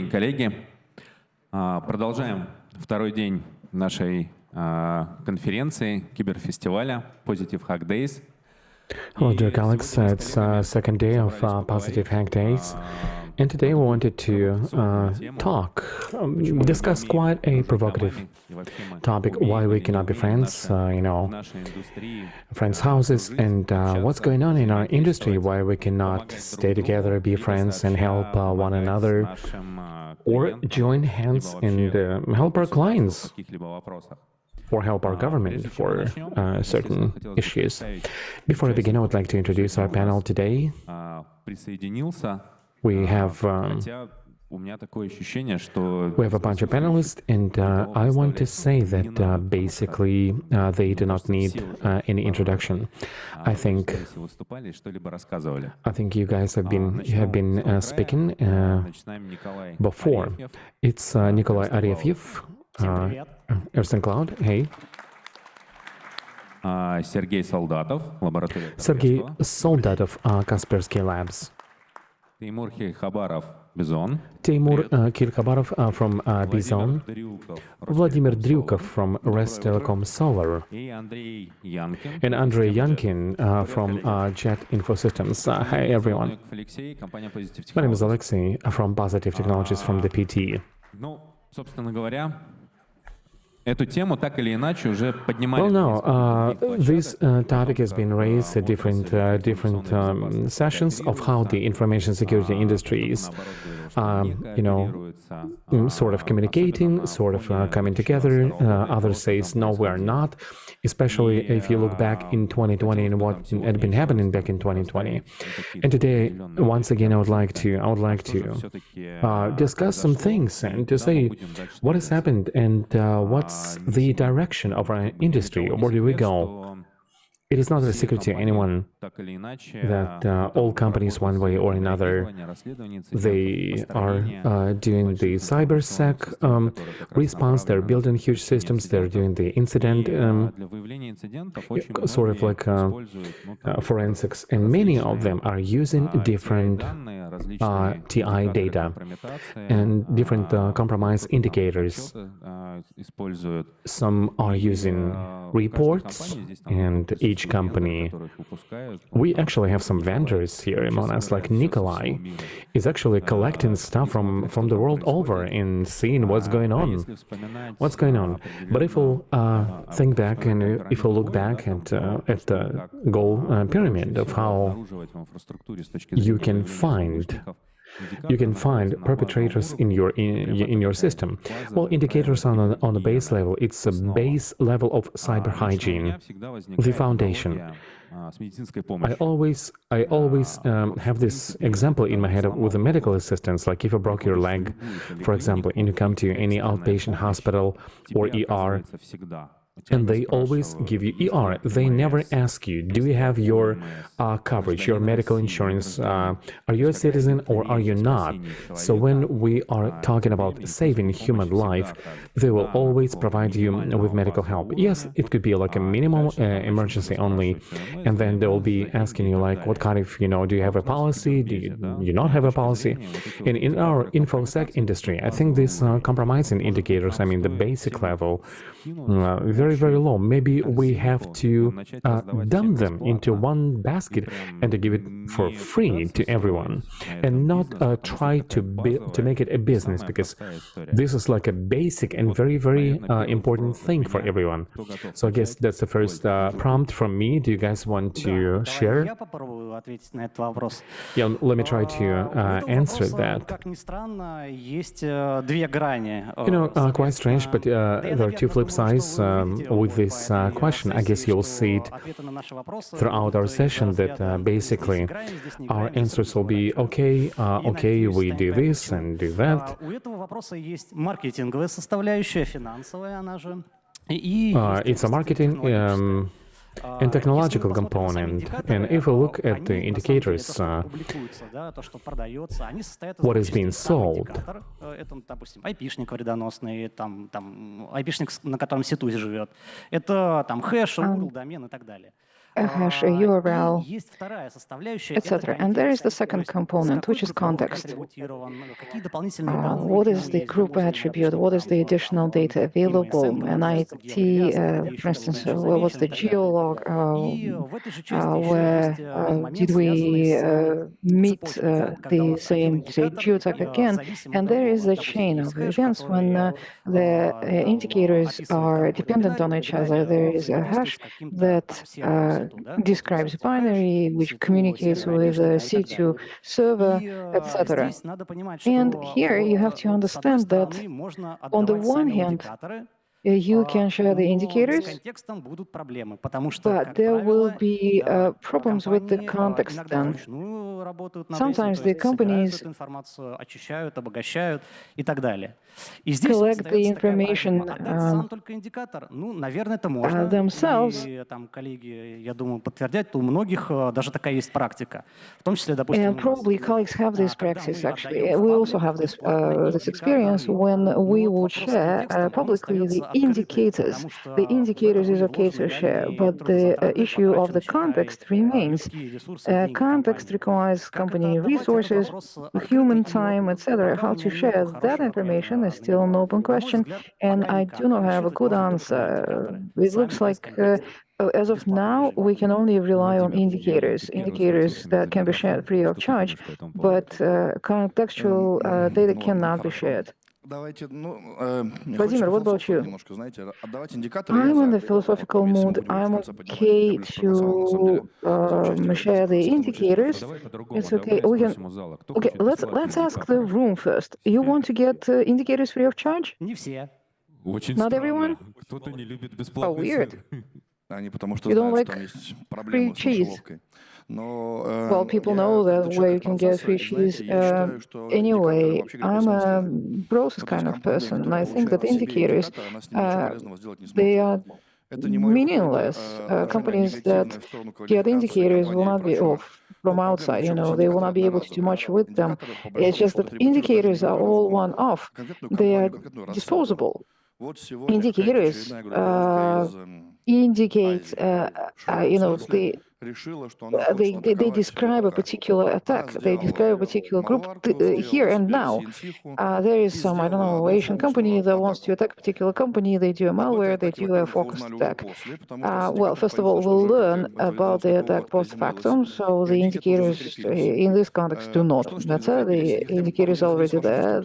день, коллеги. Продолжаем второй день нашей конференции, киберфестиваля Positive Hack Days. Hello, dear colleagues. It's second day of Positive Hack Days, and today we wanted to discuss quite a provocative topic: why we cannot be friends, friends' houses, and what's going on in our industry, why we cannot stay together, be friends, and help one another, or join hands and help our clients, or help our government for certain issues. Before I begin, I would like to introduce our panel today. We have a bunch of panelists, and I want to say that basically they do not need any introduction. I think you guys have been speaking before. It's Nikolai Arefyev, Ersten Cloud. Hey. Sergey Soldatov, Sergey Soldatov, Kaspersky Labs. Timur Khabarov, Bizon. Timur Khabarov from Bizon. Vladimir Dryukov from Rest Telecom Solar. And Andrei Yankin from Jet Infosystems. Hi, everyone. My name is Alexei from Positive Technologies from the PT. Well, now, this topic has been raised at different sessions of how the information security industry is, sort of communicating, sort of coming together. Others say, no, we are not, especially if you look back in 2020 and what had been happening back in 2020. And today, once again, I would like to discuss some things and to say what has happened and what's the direction of our industry. Where do we go? It is not a secret to anyone that all companies, one way or another, they are doing the cybersec response. They're building huge systems. They're doing the incident, sort of like forensics, and many of them are using different TI data and different compromise indicators. Some are using reports, and each company. We actually have some vendors here among us, like Nikolai is actually collecting stuff from the world over and seeing what's going on. But if we'll think back and if we'll look back at the goal pyramid of how you can find perpetrators in your system. Well, indicators on the base level. It's a base level of cyber hygiene, the foundation. I always have this example in my head with the medical assistants. Like if you broke your leg, for example, and you come to any outpatient hospital or ER, and they always give you ER. They never ask you, do you have your coverage, your medical insurance? Are you a citizen or are you not? So when we are talking about saving human life, they will always provide you with medical help. Yes, it could be like a minimum emergency only, and then they will be asking you like, what kind of, do you have a policy? Do you not have a policy? And in our InfoSec industry, I think these compromising indicators, the basic level, very, very low. Maybe we have to dump them into one basket and to give it for free to everyone, and not try to make it a business, because this is like a basic and very, very important thing for everyone. So I guess that's the first prompt from me. Do you guys want to share? Yeah, let me try to answer that. Quite strange, but there are two flip sides with this question. I guess you'll see it throughout our session that basically our answers will be okay, we do this and do that. It's a marketing and technological component. And if we look at the indicators, what is being sold, айпишник вредоносный, айпишник, на котором сетусь живет. Это хэш, URL, домен и так далее. a hash, a URL, etc. And there is the second component, which is context. What is the group attribute? What is the additional data available? An IT, for instance, what's the geolog? Where did we meet the same, say, geotag again? And there is a chain of events when the indicators are dependent on each other. There is a hash that describes binary, which communicates with a C2 server, etc. And here you have to understand that on the one hand, you can share the indicators, but there will be problems with the context then. Sometimes the companies collect the information themselves, and probably colleagues have this practice actually. We also have this experience when we would share publicly the indicators. The indicators is okay to share, but the issue of the context remains. Context requires company resources, human time, etc. How to share that information is still an open question, and I do not have a good answer. It looks like as of now, we can only rely on indicators that can be shared free of charge, but contextual data cannot be shared. Vladimir, what about you? I'm in the philosophical mood. I'm okay to share the indicators. It's okay. We can. Okay, let's ask the room first. You want to get indicators free of charge? Not everyone? Oh, weird. You don't like free cheese? Well, people know that where you can get free cheese. Anyway, I'm a process kind of person, and I think that indicators, they are meaningless. Companies that get indicators will not be off from outside, they will not be able to do much with them. It's just that indicators are all one-off. They are disposable. Indicators indicate, they describe a particular attack. They describe a particular group here and now. There is some, I don't know, Asian company that wants to attack a particular company. They do a malware, they do a focused attack. Well, first of all, we'll learn about the attack post-factum. So the indicators in this context do not matter. The indicators are already there.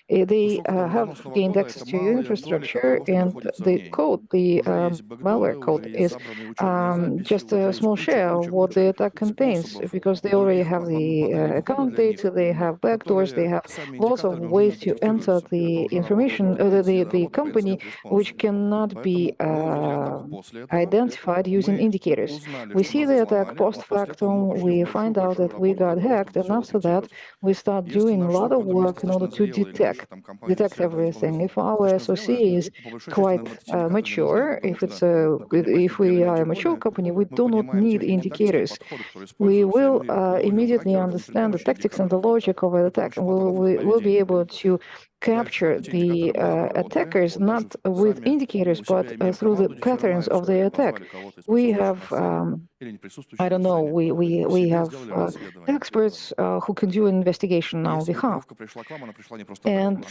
They have gained access to your infrastructure, and the code, the malware code, is just a small share of what the attack contains, because they already have the account data, they have backdoors, they have lots of ways to enter the information, the company, which cannot be identified using indicators. We see the attack post-factum, we find out that we got hacked, and after that, we start doing a lot of work in order to detect everything. If our SOC is quite mature, if we are a mature company, we do not need indicators. We will immediately understand the tactics and the logic of an attack, and we will be able to capture the attackers not with indicators, but through the patterns of the attack. We have, I don't know, we have experts who can do an investigation on our behalf. And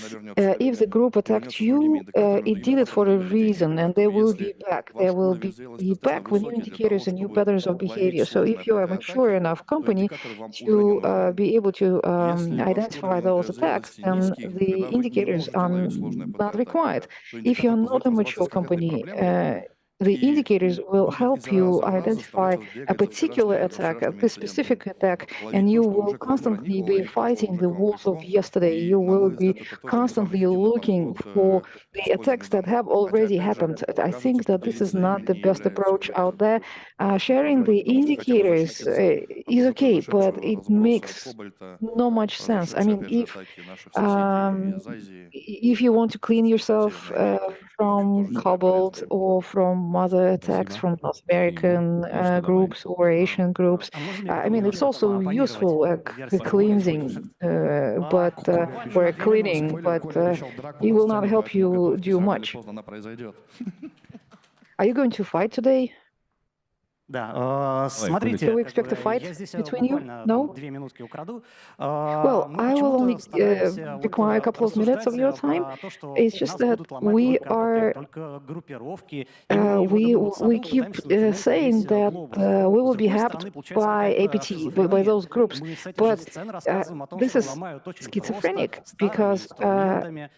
if the group attacked you, it did it for a reason, and they will be back. They will be back with new indicators and new patterns of behavior. So if you are a mature enough company to be able to identify those attacks, then the indicators are not required. If you're not a mature company, the indicators will help you identify a particular attack, this specific attack, and you will constantly be fighting the wars of yesterday. You will be constantly looking for the attacks that have already happened. I think that this is not the best approach out there. Sharing the indicators is okay, but it makes not much sense. I mean, if you want to clean yourself from Cobalt or from other attacks from North American groups or Asian groups, I mean, it's also useful cleansing, but or cleaning, but it will not help you do much. Are you going to fight today? Да, Ой, смотрите, Do we expect a fight я здесь between you? буквально No? 2 минутки украду. Well, Мы I will only почему-то стараемся require a вот couple of minutes of рассуждать your time. про то, что It's just нас that будут ломать we только АПТ, are только группировки, и мы вроде бы вот с we собой keep пытаемся натянуть saying весь that глобус. we С will be другой helped стороны, получается by какая-то APT, by шизофрения. those groups. Мы с этих же But сцен рассказываем о том, this что is ломают очень schizophrenic просто старыми because инструментами,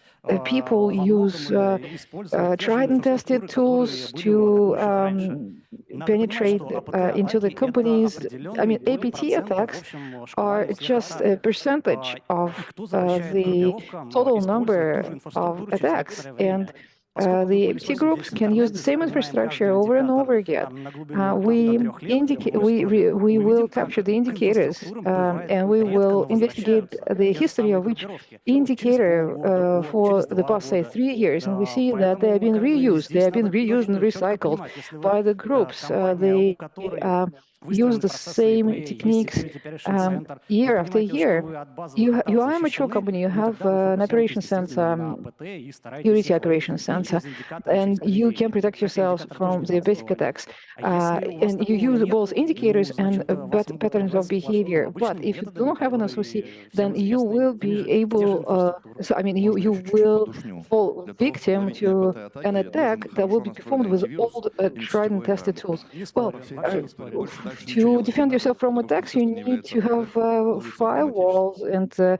people во use многом используют те же tried and tested инфраструктуры, которые tools были у to предыдущих раньше. Надо понимать, penetrate что into the АПТ-атаки — это companies. I определенный mean, доля APT процента в attacks общем are шквале всех just атак. a percentage of И кто запрещает the группировкам total использовать ту number же of инфраструктуру через attacks, некоторое время? and Поскольку мы the APT пылесосим groups весь can use интернет, the same запоминаем каждый infrastructure over and индикатор over again. там, на глубину там, до 3 лет в любую историю, We мы will видим, capture как the к indicators инфраструктурам бывает and we редко, will но investigate возвращаются the те же history самые of each группировки. Через indicator полгода, год, for через the 2 past, say, года. 3 years, and we see that they Поэтому have been как бы reused, they здесь have been надо reused and очень четко recycled понимать, если вы by the groups. компания, у They которой use выстроен the процесс same AAA, есть techniques Security Operation Center, вы year after понимаете, что year. вы от базовых атак You are a mature защищены, company, you ну и have тогда вы an operation фокусируетесь действительно на center, АПТ и стараетесь security их ловить operation и center, через индикаторы, и через and you can поведение. protect Хотя yourselves индикаторы тоже from не the надо basic забывать. attacks. А если у вас And you такого use both нету, ну, indicators and значит, вас могут patterns of отбрать сплошными behavior. But обычными if you do методами, not have an которые SOC, всем then you известны, will ими be же, те же able, инфраструктуры. so I mean, Можно you еще чуть-чуть will подушню. fall Для того, чтобы victim ловить to an АПТ-атаки, нужен attack that will хорошо be настроенный performed with антивирус old, и tried and несетевой tested игрок. tools. Не Well, спорю, Все, вообще не все, спорю. больше дальше ничего to делать не defend надо, yourself from потому что attacks, you все, что не need является to have АПТ, ловится автоматически. firewalls and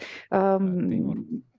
Теймур.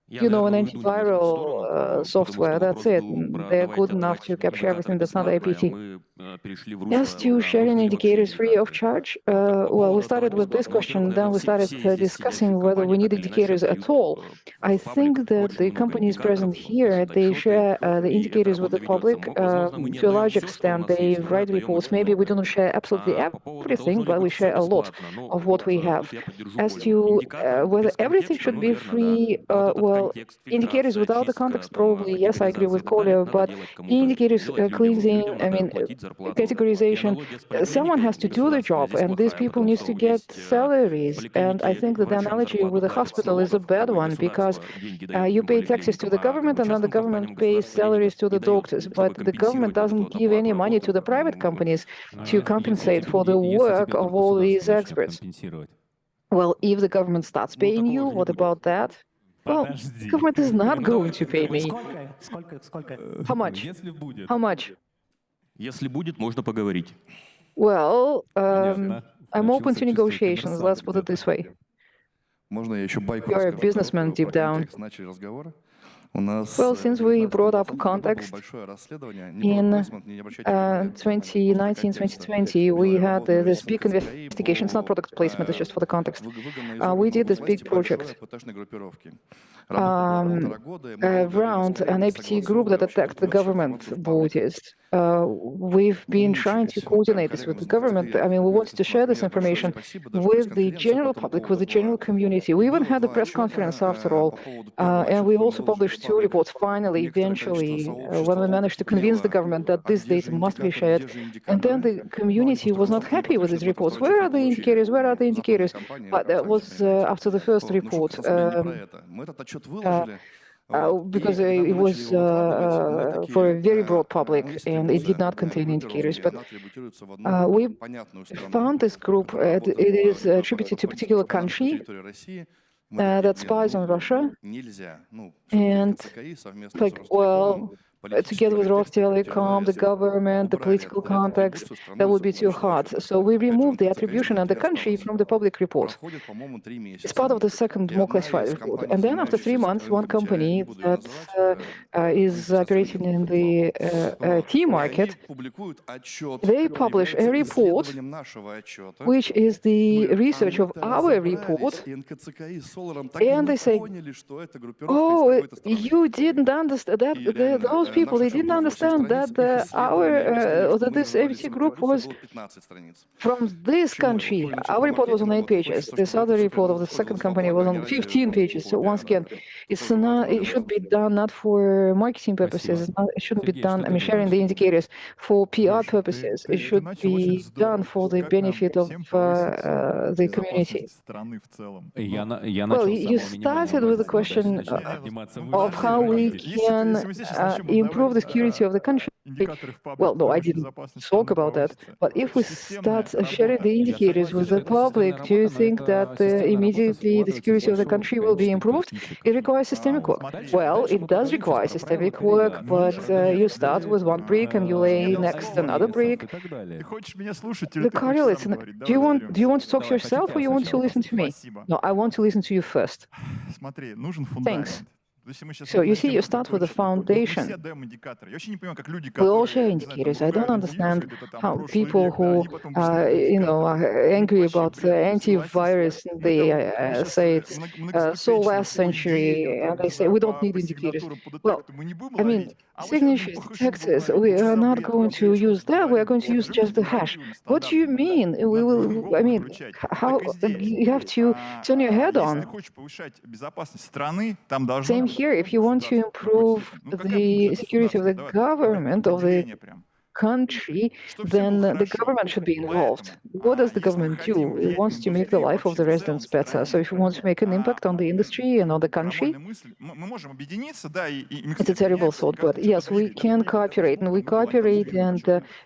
Я, you know, an наверное, уйду немножко в сторону, antiviral потому что software. That's вопрос it. был про They're good давайте enough отдавать to capture everything индикаторы that's not бесплатно, а APT. мы перешли в As русло to про sharing нужны ли вообще indicators free of индикаторы. charge, Ну, по well, we поводу started отдавать with this бесплатно. question, Во-первых, then we наверное, started все здесь discussing сидящие whether we компании need так или иначе indicators at отдают all. I в паблик think that the очень много companies индикаторов, present here, they скриншоты, share the и эта indicators with работа the ведется. public Возможно, мы не to a отдаем large все, что у extent. нас They есть, но мы write отдаем reports. очень Maybe we многое. don't share absolutely По поводу, everything, должно ли but we быть все share a lot бесплатно, ну, of what вот we have. тут я поддержу As Колю. to Индикатор whether без everything контекста, should ну, be наверное, да. free, А вот этот well, контекст, indicators фильтрация, without the чистка, context, там, probably, yes, I agree категоризация и with так далее, Kolya, это надо but делать кому-то. indicators Делать людям. cleansing, Людям I надо mean, платить зарплату. И categorization, аналогия с someone поликлиникой has to do the государственной job, здесь and these плохая, people потому need что to вот get есть salaries. в And I поликлинике think that the врачам analogy зарплату with the платят с hospital is a налогов, bad как бы one because государство деньги дает you как бы pay taxes to поликлиникам, the а как government, бы and then the частным government компаниям pays государство денег salaries to не the дает doctors, для того, but чтобы the government компенсировать вот эту doesn't вот give any оплату money to the работы. private companies to Если compensate тебе, for the если work тебе of вдруг all государство these начнет experts. компенсировать. Well, if the government starts Ну, paying такого you, же не what будет. about that? Well, Подожди. government is not going to pay me. Сколько? How much? Если будет. How much? Если будет, можно поговорить. Well, Понятно. I'm open Начался to чувство negotiations. Let's put it коммерсанта this way. Можно я еще байку You're a расскажу businessman короткую deep про down. контекст? Начали разговор. У нас Well, в since we 2019-2020 brought up году было context, большое расследование. Не in product placement, не обращайте внимания. Просто контекста. 2019-2020, we had Работали this с big НКЦКИ investigation. It's not product placement, it's just for the context. выгодной из We did органов this big госвласти большой project АПТ-шной группировки. Работа была 1,5 года, и мы долгое время around an строили APT group that согласованную attacked the вообще government информацию в паблик. bodies. We've been trying to Мучились. Прям coordinate this with коллегам the из government. НКЦКИ I mean, we говорю, wanted to share this например, большое information спасибо. Даже with the пресс-конференция по general этому public, with the поводу general была. community. И We even было had a два press отчета conference after all. по поводу первого And отчета, we который also выложили published в two паблик. reports finally, Некоторое eventually, количество when сообщества we managed to convince the окипело. government that А this где data же must be индикаторы, shared. где же And then индикаторы? the community was not happy with these reports. Where are the indicators? Where are the indicators? But that was after the first report. Вот, ну, шутка на самом деле не про это. Мы этот отчет выложили. Because it was for a very broad public and it did not contain indicators. But we found this group, it is attributed to a particular country that spies on Russia. And like, well, together with Rostelecom, the government, the political context, that would be too hard. So we removed the attribution and the country from the public report. It's part of the second, more classified report. And then after 3 months, one company that is operating in the T market, they publish a report, which is the research of our report, and they say, oh, you didn't understand that those people, they didn't understand that that this APT group was from this country. Our report was on 8 pages. This other report of the second company was on 15 pages. So once again, it's not, it should be done not for marketing purposes. It shouldn't be done, I mean, sharing the indicators for PR purposes. It should be done for the benefit of the community. Well, you started with the question of how we can improve the security of the country, well, no, I didn't talk about that. But if we start sharing the indicators with the public, do you think that immediately the security of the country will be improved? It requires systemic work. Well, it does require systemic work, but you start with one brick and you lay next another brick. The correlates. Do you want to talk to yourself or you want to listen to me? No, I want to listen to you first. Thanks. So you see, you start with the foundation. We all share indicators. I don't understand how people who are angry about antivirus, they say it's so last century, and they say we don't need indicators. Well, I mean, signatures, detectors, we are not going to use that. We are going to use just the hash. What do you mean? We will. I mean, how you have to turn your head on. Same here. If you want to improve the security of the government, of the country, then the government should be involved. What does the government do? It wants to make the life of the residents better. So if you want to make an impact on the industry and on the country, it's a terrible thought, but yes, we can cooperate, and we cooperate, and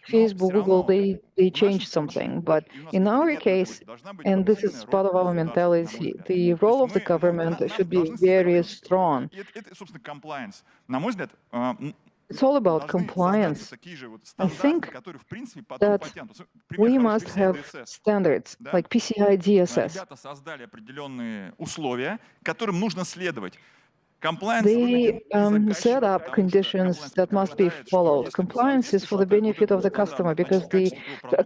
Facebook, Google, they changed something. But in our case, and this is part of our mentality, the role of the government should be very strong. It's all about compliance. I think that we must have standards like PCI DSS. They set up conditions that must be followed. Compliance is for the benefit of the customer because the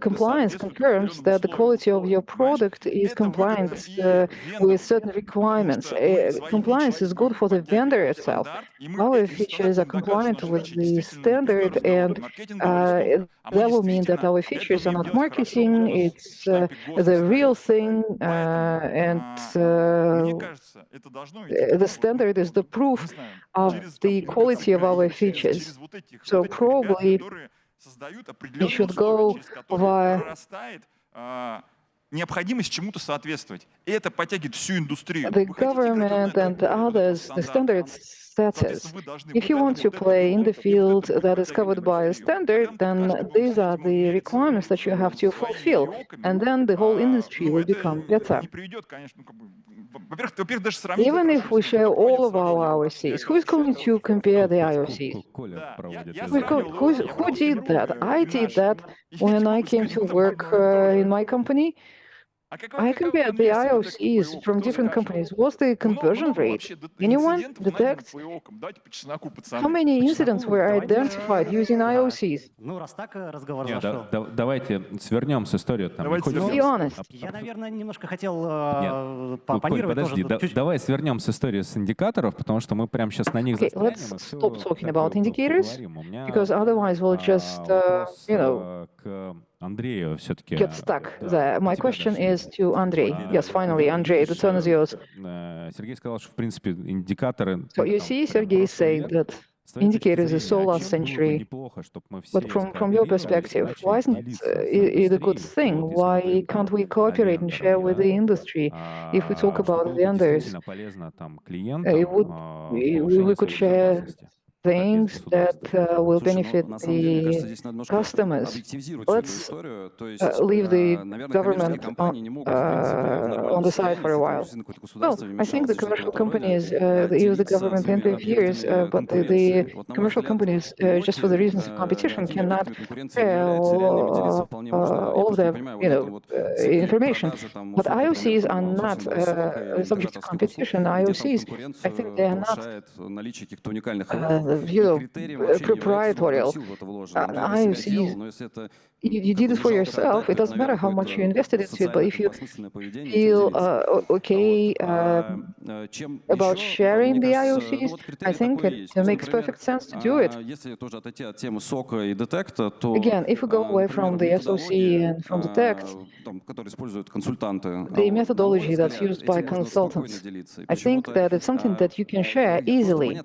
compliance confirms that the quality of your product is compliant with certain requirements. Compliance is good for the vendor itself. Our features are compliant with the standard, and that will mean that our features are not marketing, it's the real thing, and the standard is the proof of the quality of our features. So probably you should go via the government and others, the standard status. If you want to play in the field that is covered by a standard, then these are the requirements that you have to fulfill, and then the whole industry will become better. Even if we share all of our IOCs, who is going to compare the IOCs? Who did that? I did that when I came to work in my company. I compared the IOCs from different companies. What's the conversion rate? Anyone detect? How many incidents were identified using IOCs? Ну, раз так разговор зашел. Давайте свернем с историю. Be honest. Я, наверное, немножко хотел Коль, пооппонировать подожди, тоже. Чуть-чуть. давай свернем с истории с индикаторов, потому что мы прямо сейчас на них Okay, застрянем. let's и всё stop talking так about и indicators, поговорим. У меня because otherwise we'll just, вопрос, к Андрею все-таки. get stuck there. My question is to Andrei. Yes, finally, Andrei, the turn is yours. Сергей сказал, что в принципе индикаторы. So you see, Sergey is saying that indicators are so last century. But from your perspective, why isn't it a good thing? Why can't we cooperate and share with the industry? If we talk about vendors, we could share things that will benefit the customers. Let's leave the government on the side for a while. Well, I think the commercial companies use the government interferes, but the commercial companies, just for the reasons of competition, cannot share all of their information. But IOCs are not subject to competition. IOCs, I think they are not proprietorial. IOCs, you did it for yourself. It doesn't matter how much you invested into it, but if you feel okay about sharing the IOCs, I think it makes perfect sense to do it. Again, if we go away from the SOC and from Detect, the methodology that's used by consultants, I think that it's something that you can share easily.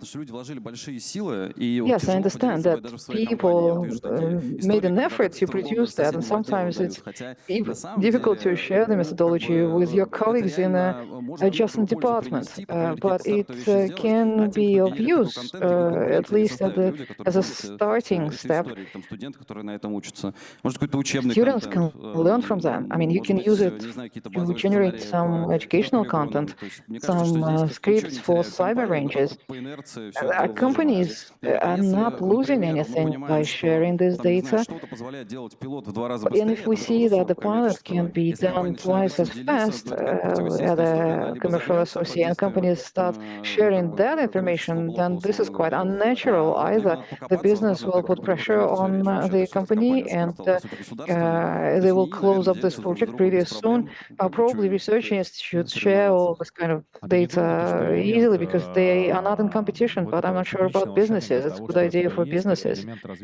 Yes, I understand that people made an effort to produce that, and sometimes it's difficult to share the methodology with your colleagues in a adjacent department, but it can be of use, at least as a starting step. Students can learn from them. I mean, you can use it to generate some educational content, some scripts for cyber ranges. Companies are not losing anything by sharing this data. And if we see that the pilot can be done twice as fast at a commercial associate and companies start sharing that information, then this is quite unnatural. Either the business will put pressure on the company and they will close up this project pretty soon. Probably research institutes share all this kind of data easily because they are not in competition, but I'm not sure about businesses. It's a good idea for businesses. But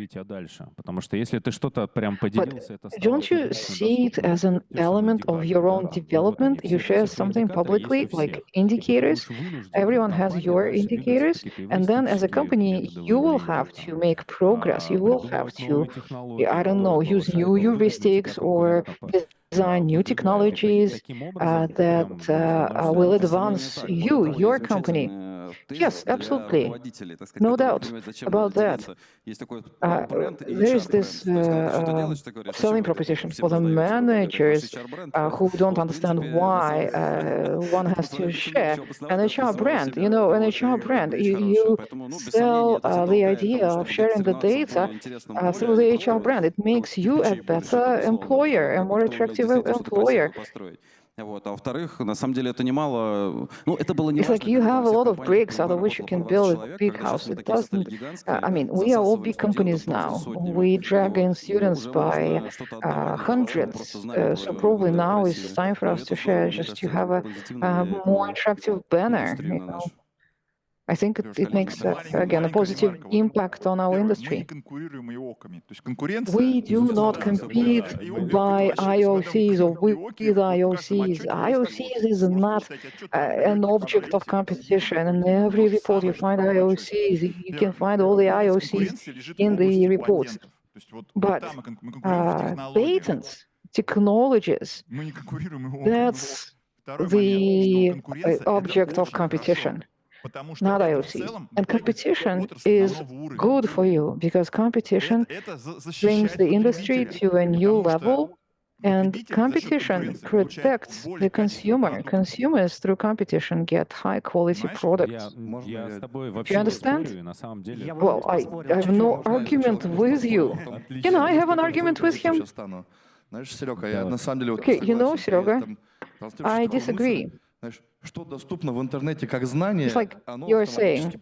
don't you see it as an element of your own development? You share something publicly, like indicators. Everyone has your indicators. And then as a company, you will have to make progress. You will have to, I don't know, use new heuristics or design new technologies that will advance your company. Yes, absolutely. No doubt about that. There is this selling proposition for the managers who don't understand why one has to share an HR brand. You know, an HR brand, you sell the idea of sharing the data through the HR brand. It makes you a better employer, a more attractive employer. It's like you have a lot of bricks out of which you can build a big house. It doesn't, I mean, we are all big companies now. We drag in students by hundreds. So probably now it's time for us to share, just to have a more attractive banner, you know. I think it makes, again, a positive impact on our industry. We do not compete by IOCs or with IOCs. IOCs is not an object of competition. In every report you find IOCs. You can find all the IOCs in the reports. But patents, technologies, that's the object of competition. Not IOCs. And competition is good for you because competition brings the industry to a new level, and competition protects the consumer. Consumers, through competition, get high-quality products. Do you understand? Well, I have no argument with you. Can I have an argument with him? Okay, you know, Serega, I disagree. It's like you're saying,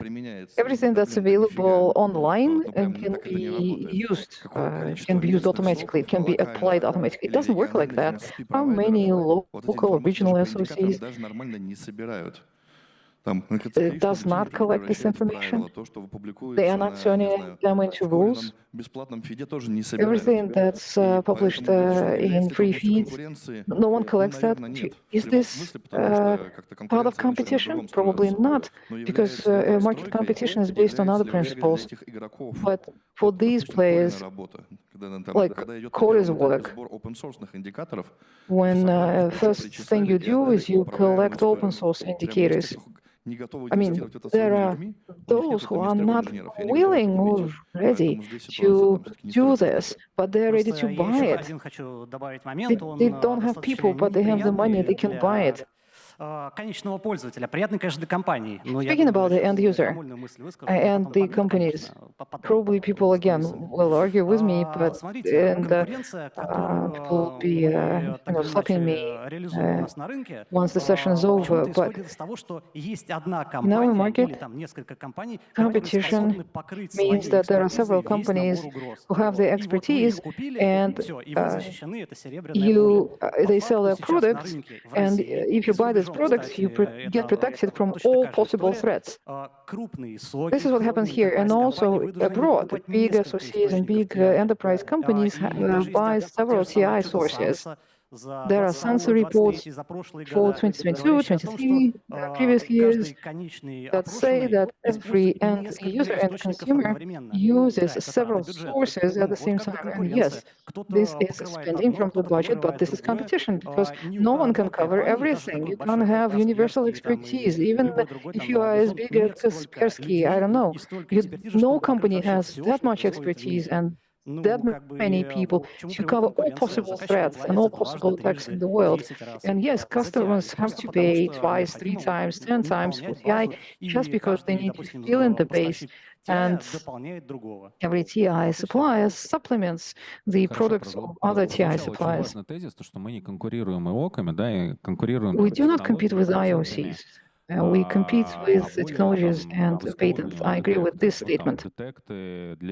everything that's available online can be used automatically, it can be applied automatically. It doesn't work like that. How many local or regional SOCs does not collect this information? They are not turning them into rules. Everything that's published in free feeds, no one collects that. Is this part of competition? Probably not, because market competition is based on other principles. But for these players, like Core's work, when first thing you do is you collect open source indicators. I mean, there are those who are not willing or ready to do this, but they're ready to buy it. They don't have people, but they have the money, they can buy it. Speaking about the end user and the companies, probably people again will argue with me, but people will be slapping me once the session is over. But in our market, competition means that there are several companies who have the expertise, and they sell their products, and if you buy this products, you get protected from all possible threats. This is what happens here, and also abroad. Big associates and big enterprise companies buy several TI sources. There are census reports for 2022, 23, previous years that say that every end user and consumer uses several sources at the same time. And yes, this is spending from the budget, but this is competition because no one can cover everything. You can't have universal expertise, even if you are as big as Kaspersky, I don't know. No company has that much expertise and that many people to cover all possible threats and all possible attacks in the world. And yes, customers have to pay twice, 3 times, 10 times for TI just because they need to fill in the base. And every TI supplier supplements the products of other TI suppliers. We do not compete with IOCs. We compete with the technologies and patents. I agree with this statement.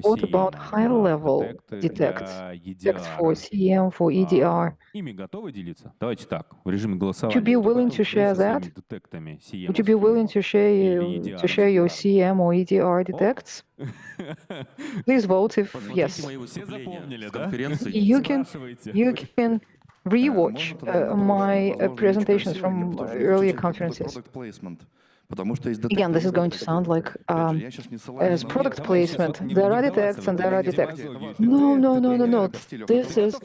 What about high-level detects for CEM, for EDR? Would you be willing to share that? Would you be willing to share your CEM or EDR detects? Please vote if yes. You can rewatch my presentations from earlier conferences. Again, this is going to sound like as product placement. There are detects and there are detects. No. This is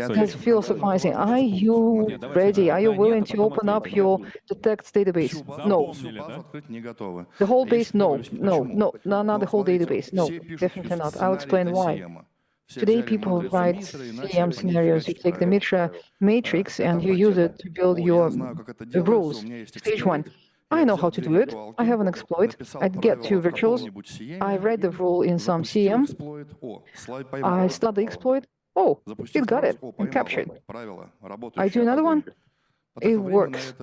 that's philosophizing. Are you ready? Are you willing to open up your detects database? No. The whole base? No, not the whole database. No, definitely not. I'll explain why. Today, people write CEM scenarios. You take the Mitra matrix and you use it to build your rules. Stage 1. I know how to do it. I have an exploit. I get 2 virtuals. I write the rule in some CEM. I start the exploit. Oh, it got it and captured. I do another one. It works.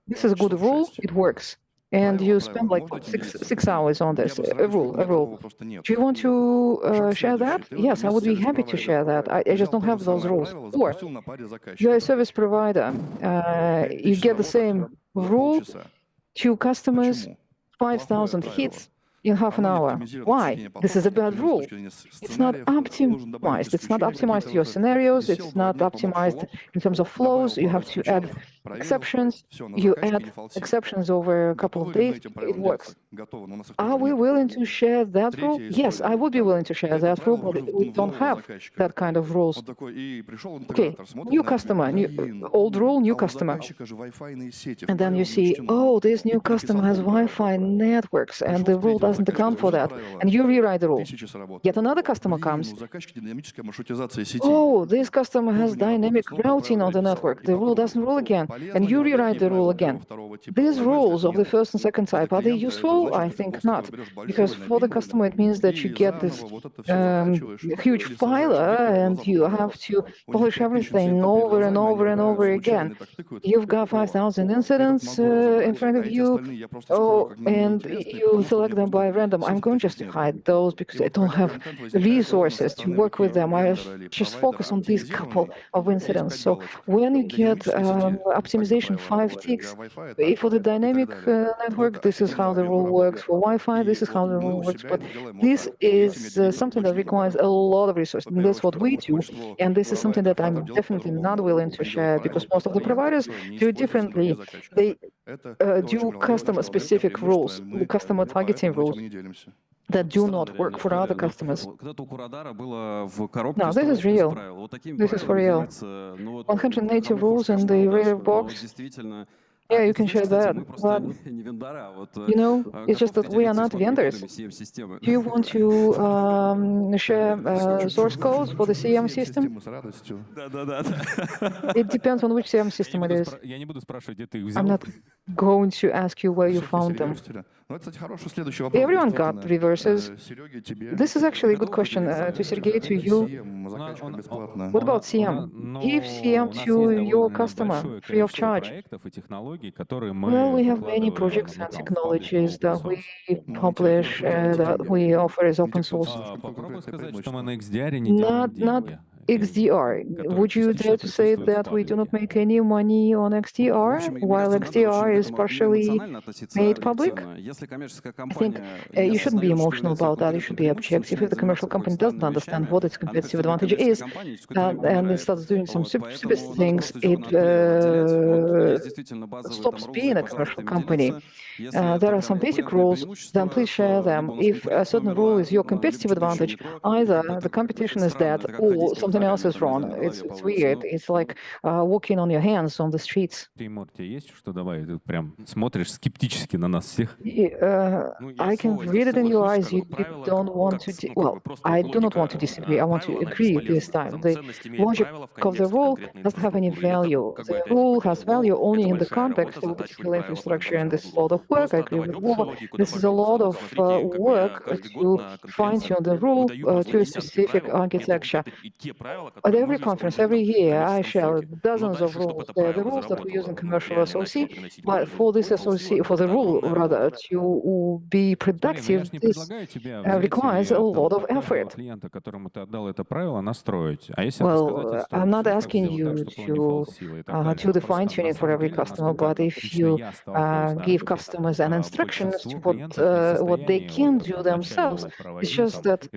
This is a good rule. It works. And you spend like 6 hours on this, a rule. Do you want to share that? Yes, I would be happy to share that. I just don't have those rules. Or you're a service provider. You get the same rule, 2 customers, 5,000 hits in half an hour. Why? This is a bad rule. It's not optimized. It's not optimized to your scenarios. It's not optimized in terms of flows. You have to add exceptions. You add exceptions over a couple of days. It works. Are we willing to share that rule? Yes, I would be willing to share that rule, but we don't have that kind of rules. Okay, new customer, old rule, new customer. And then you see, oh, this new customer has Wi-Fi networks, and the rule doesn't account for that. And you rewrite the rule. Yet another customer comes. Oh, this customer has dynamic routing on the network. The rule doesn't rule again. And you rewrite the rule again. These rules of the first and second type, are they useful? I think not. Because for the customer, it means that you get this huge filer and you have to polish everything over and over and over again. You've got 5,000 incidents in front of you, and you select them by random. I'm going just to hide those because I don't have resources to work with them. I just focus on these couple of incidents. So when you get optimization 5 ticks, for the dynamic network, this is how the rule works. For Wi-Fi, this is how the rule works. But this is something that requires a lot of resources. And that's what we do. And this is something that I'm definitely not willing to share because most of the providers do it differently. They do customer-specific rules, customer targeting rules that do not work for other customers. Now, this is real. This is for real. 180 rules in the Radar box. Yeah, you can share that, but it's just that we are not vendors. Do you want to share source codes for the CEM system? It depends on which CEM system it is. I'm not going to ask you where you found them. Everyone got reverses. This is actually a good question to Sergey, to you. What about CEM? Give CEM to your customer free of charge. Well, we have many projects and technologies that we publish, that we offer as open source. Not XDR. Would you dare to say that we do not make any money on XDR, while XDR is partially made public? I think you shouldn't be emotional about that. You should be objective. If the commercial company doesn't understand what its competitive advantage is, and it starts doing some stupid things, it stops being a commercial company. There are some basic rules, then please share them. If a certain rule is your competitive advantage, either the competition is dead or something else is wrong. It's weird. It's like walking on your hands on the streets. Тимур, тебе есть что добавить? Ты прям смотришь скептически на нас всех. I can read it in your eyes. You don't want to. Well, I do not want to disagree. I want to agree this time. The logic of the rule doesn't have any value. The rule has value only in the context of particular infrastructure, and this is a lot of work. I agree with Vova. This is a lot of work to fine-tune the rule to a specific architecture. At every conference, every year, I share dozens of rules. They're the rules that we use in commercial SOC, but for this SOC, for the rule rather, to be productive, this requires a lot of effort. Well, I'm not asking you to do the fine-tuning for every customer, but if you give customers an instructions to what they can do themselves, it's just that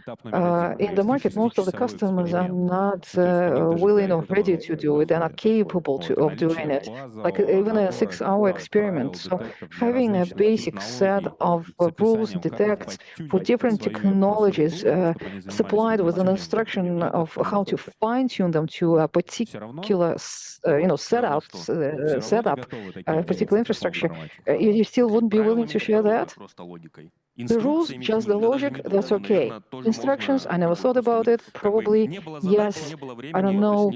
in the market, most of the customers are not willing or ready to do it. They're not capable of doing it, like even a 6-hour experiment. So having a basic set of rules and detects for different technologies supplied with an instruction of how to fine-tune them to a particular setup, particular infrastructure, you still wouldn't be willing to share that? The rules, just the logic, that's okay. Instructions, I never thought about it. Probably, yes, I don't know.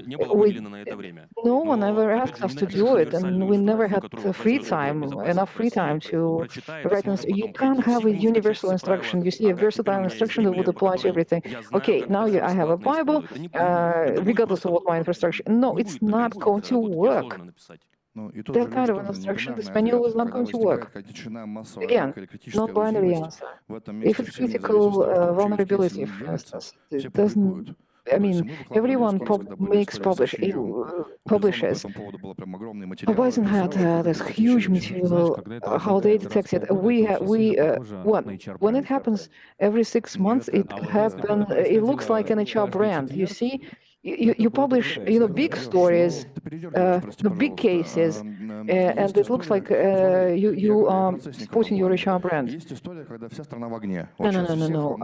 No one ever asked us to do it, and we never had enough free time to write. You can't have a universal instruction. You see, a versatile instruction that would apply to everything. Okay, now I have a Bible, regardless of what my infrastructure. No, it's not going to work. That kind of an instruction, this manual is not going to work. Again, not binary answer. If it's critical vulnerability, for instance, it doesn't. I mean, everyone publishes. Horizon had this huge material, how they detect it. When it happens every 6 months, it looks like an HR brand. You see, you publish, big stories, the big cases, and it looks like you are supporting your HR brand. No.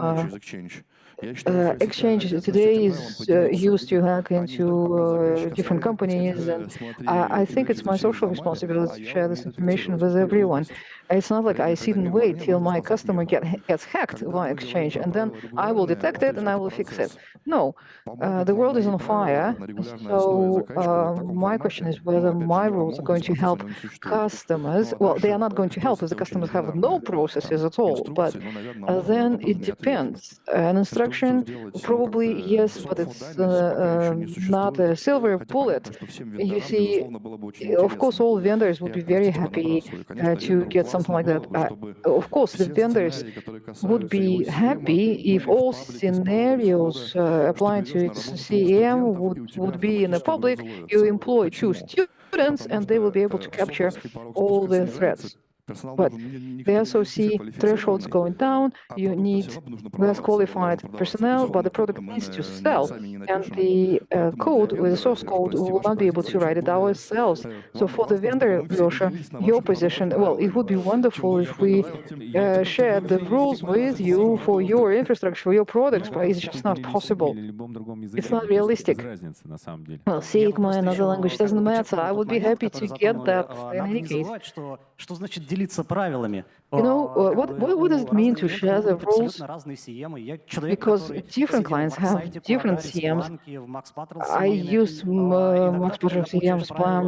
Exchange today is used to hack into different companies, and I think it's my social responsibility to share this information with everyone. It's not like I sit and wait till my customer gets hacked via Exchange, and then I will detect it and I will fix it. No, the world is on fire, so my question is whether my rules are going to help customers. Well, they are not going to help if the customers have no processes at all, but then it depends. An instruction, probably yes, but it's not a silver bullet. You see, of course, all vendors would be very happy to get something like that. Of course, the vendors would be happy if all scenarios applying to its CEM would be in the public. You employ 2 students, and they will be able to capture all the threats. But the SOC thresholds going down, you need less qualified personnel, but the product needs to sell. And the code, with the source code, we will not be able to write it ourselves. So for the vendor, Yosha, your position, well, it would be wonderful if we shared the rules with you for your infrastructure, for your products, but it's just not possible. It's not realistic. Well, Sigma, another language, doesn't matter. I would be happy to get that in any case. What does it mean to share the rules? Because different clients have different CMs. I use Max Patrol CM, Spam,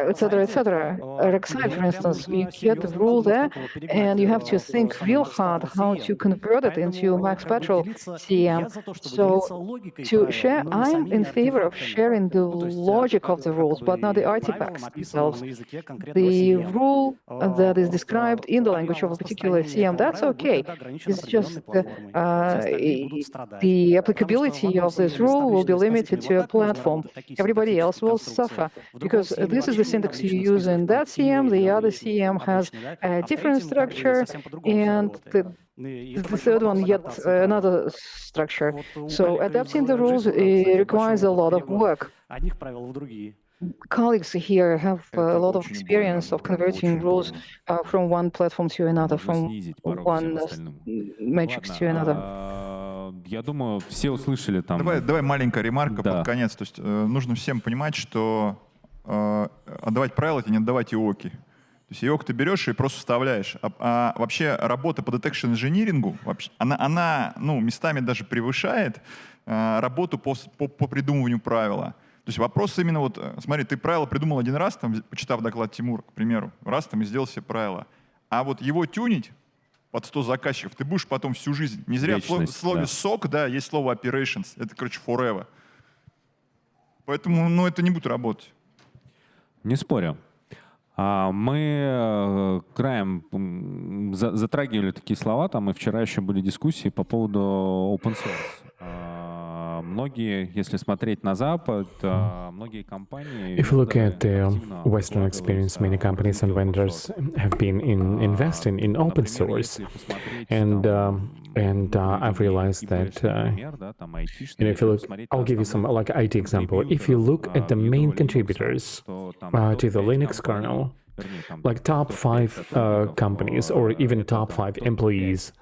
etc. Rek'Sai, for instance, you get the rule there, and you have to think real hard how to convert it into Max Patrol CM. So to share, I'm in favor of sharing the logic of the rules, but not the artifacts themselves. The rule that is described in the language of a particular CM, that's okay. It's just the applicability of this rule will be limited to a platform. Everybody else will suffer because this is the syntax you use in that CM, the other CM has a different structure, and the third one yet another structure. So adapting the rules requires a lot of work. Colleagues here have a lot of experience of converting rules from one platform to another, from one metrics to another. Я думаю, все услышали там. Давай маленькая ремарка Да. под конец. То есть нужно всем понимать, что отдавать правила, это не отдавать ИОКи. То есть ИОК ты берешь и просто вставляешь. А вообще работа по detection инжинирингу, она местами даже превышает работу по придумыванию правила. То есть вопрос именно вот, смотри, ты правило придумал один раз, там, почитав доклад Тимура, к примеру, раз там и сделал себе правило. А вот его тюнить под 100 заказчиков ты будешь потом всю жизнь. Не зря в слове SOC, да, есть слово operations. Это, короче, forever. Поэтому, это не будет работать. Не спорю. Мы краем затрагивали такие слова, там и вчера еще были дискуссии по поводу open source. Многие, если смотреть на Запад, многие компании... If you look at the Western experience, many companies and vendors have been investing in open source, and I've realized that if you look, I'll give you some like IT example. If you look at the main contributors to the Linux kernel, like top 5 companies or even top 5 employees,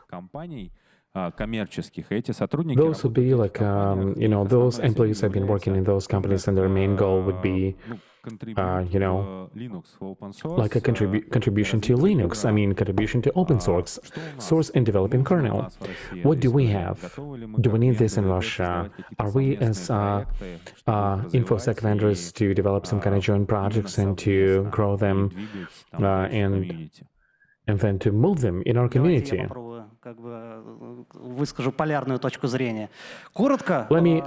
those would be like, those employees have been working in those companies and their main goal would be, like a contribution to Linux, contribution to open source and developing kernel. What do we have? Do we need this in Russia? Are we as InfoSec vendors to develop some kind of joint projects and to grow them and then to move them in our community? Выскажу полярную точку зрения. Коротко. Let me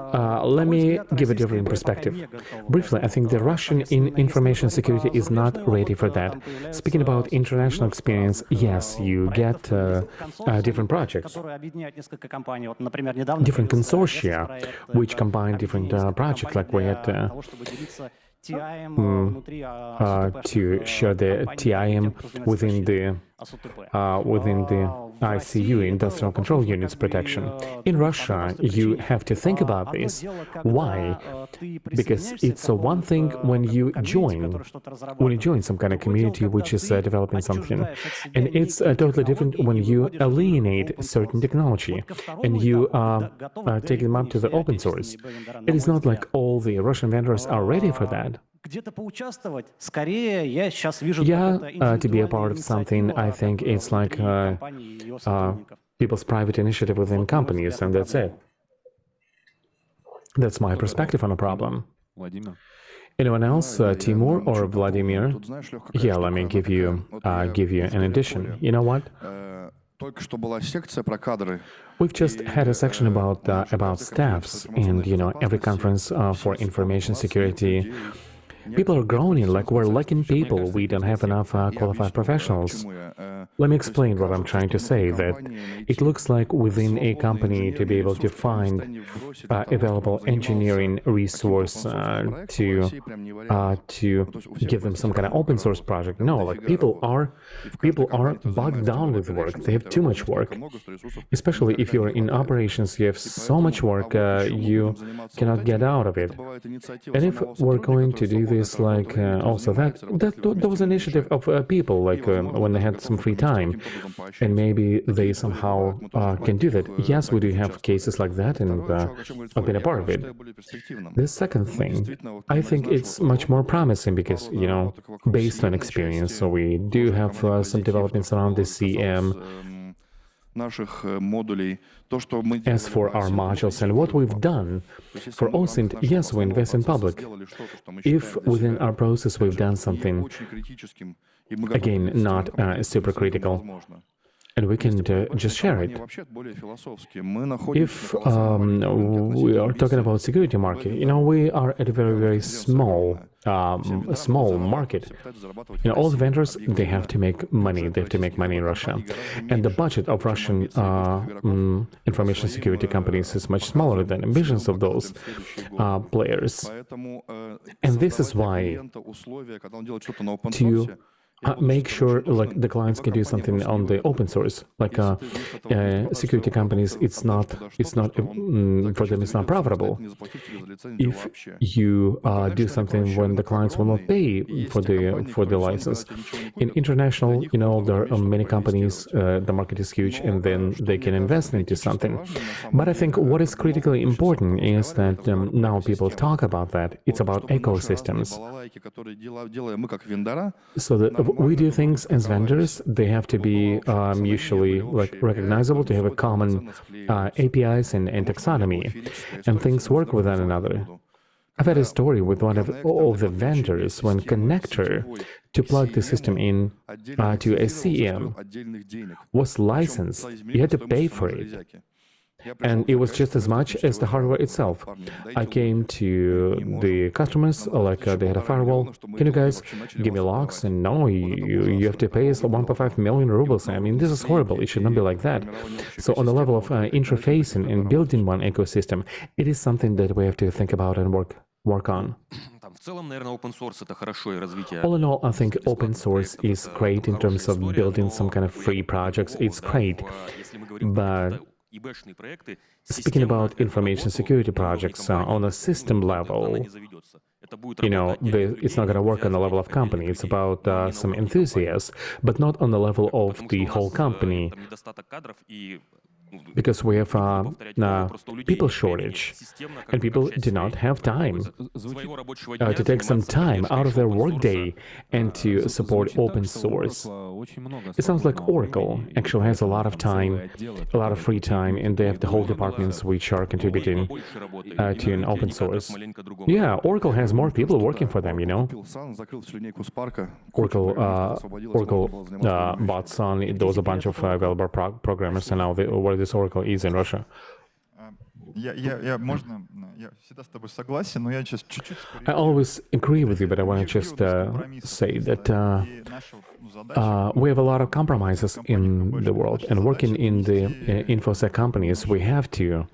give a different perspective. Briefly, I think the Russian information security is not ready for that. Speaking about international experience, yes, you get different projects, different consortia, which combine different projects, like we had to share the TIM within the ICU, Industrial Control Units protection. In Russia, you have to think about this. Why? Because it's one thing when you join some kind of community which is developing something, and it's totally different when you alienate certain technology and you take them up to the open source. It is not like all the Russian vendors are ready for that. To be a part of something, I think it's like people's private initiative within companies, and that's it. That's my perspective on a problem. Anyone else, Timur or Vladimir? Yeah, let me give you an addition. You know what? We've just had a section about staffs, and every conference for information security. People are groaning like we're lacking people, we don't have enough qualified professionals. Let me explain what I'm trying to say, that it looks like within a company to be able to find available engineering resource to give them some kind of open source project. No, like people are bogged down with work. They have too much work. Especially if you're in operations, you have so much work, you cannot get out of it. And if we're going to do this, like also that was an initiative of people, like when they had some free time, and maybe they somehow can do that. Yes, we do have cases like that, and I've been a part of it. The second thing, I think it's much more promising because, based on experience, so we do have some developments around the CM. As for our modules and what we've done, for OSINT, yes, we invest in public. If within our process we've done something, again, not super critical, and we can just share it. If we are talking about security market, we are at a very, very small small market. All the vendors, they have to make money. They have to make money in Russia. And the budget of Russian information security companies is much smaller than ambitions of those players. And this is why to make sure like the clients can do something on the open source, like security companies, it's not for them, it's not profitable if you do something when the clients will not pay for the license. In international, there are many companies, the market is huge, and then they can invest into something. But I think what is critically important is that now people talk about that. It's about ecosystems. So that we do things as vendors, they have to be mutually recognizable, to have a common APIs and taxonomy, and things work with one another. I've had a story with one of the vendors when connector to plug the system in to a CEM was licensed. You had to pay for it. And it was just as much as the hardware itself. I came to the customers, they had a firewall. Can you guys give me logs? And no, you have to pay us 1.5 million rubles. I mean, this is horrible. It should not be like that. So on the level of interface and building one ecosystem, it is something that we have to think about and work on. All in all, I think open source is great in terms of building some kind of free projects. It's great. But speaking about information security projects on a system level, it's not going to work on the level of company. It's about some enthusiasts, but not on the level of the whole company. Because we have people shortage, and people do not have time to take some time out of their workday and to support open source. It sounds like Oracle actually has a lot of time, a lot of free time, and they have the whole departments which are contributing to an open source. Yeah, Oracle has more people working for them, Oracle bought Sun. There was a bunch of available programmers, and now where this Oracle is in Russia. I always agree with you, but I want to just say that we have a lot of compromises in the world, and working in the InfoSec companies, we have to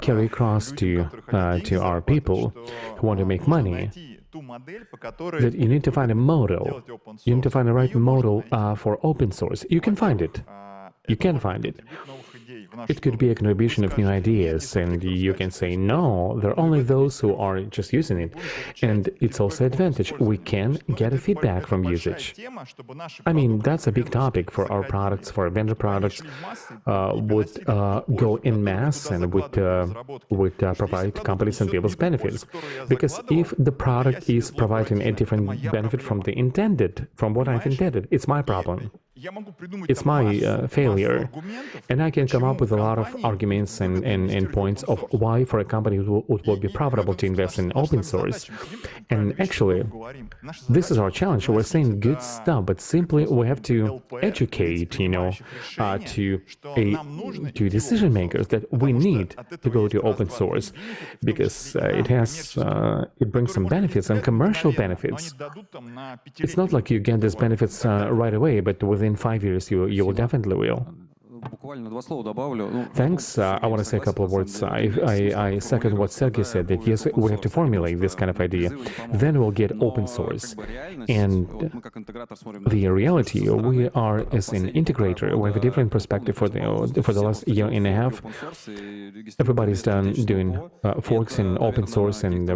carry across to our people who want to make money that you need to find a model. You need to find the right model for open source. You can find it. You can find it. It could be a contribution of new ideas, and you can say, no, there are only those who are just using it. And it's also an advantage. We can get a feedback from usage. I mean, that's a big topic for our products, for our vendor products, would go in mass and would provide companies and people's benefits. Because if the product is providing a different benefit from what I've intended, it's my problem. It's my failure. And I can come up with a lot of arguments and points of why for a company it would be profitable to invest in open source. And actually, this is our challenge. We're saying good stuff, but simply we have to educate, to decision makers that we need to go to open source because it brings some benefits and commercial benefits. It's not like you get these benefits right away, but within 5 years you will definitely will. Thanks. I want to say a couple of words. I second what Sergey said, that yes, we have to formulate this kind of idea. Then we'll get open source. And the reality, we are, as an integrator, we have a different perspective for the last year and a half. Everybody's doing forks in open source and